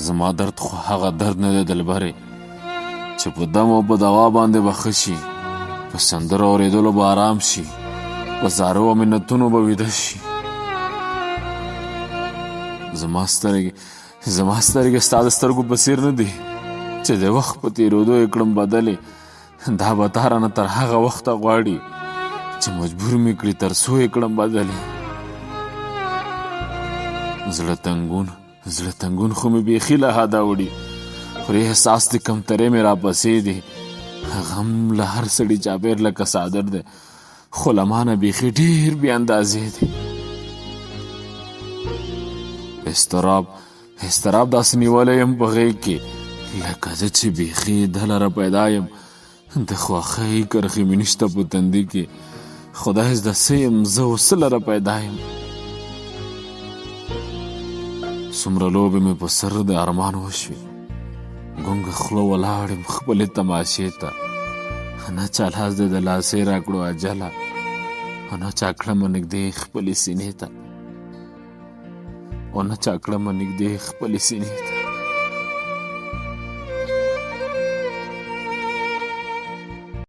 زما درد خو هغه درد نه دی دلبرې چې په دم او په دوا باندې به ښه شي، په سندرو اورېدلو به آرام شي، په زارو او منتونو به ویده شي. زما سترګې ستا د سترګو په څېر نه دي چې د وخت په تېرېدو یې کړم بدلې. دا به تا رانه تر هغه وخته غواړي چې مجبور مې کړي تر څو یې کړم بدلې. زړه تنګون خو مې بیخي له حده وړي، خو احساس د کمترۍ مې راپسې دی. غم له هر سړي چاپېر لکه څادر دی، خو له ما نه بیخي ډېر بې اندازې دی. اضطراب داسې نیولی یم په غېږ کې لکه زه چې بیخي ده لره پیدا یم. د خوښۍ کرښې مې نشته په تندي کې، خدای زده څه یم زه اوس څه لره پیدا یم. څومره لوبې مې په سر د ارمان وشوې، ګونګه خوله ولاړ یم خپلې تماشې ته. نه چا لاس دې د لاسې راکړو اجله، نه چا کړمه نږدې خپلې سینې ته، او نه چا کړمه نږدې خپلې سینې ته.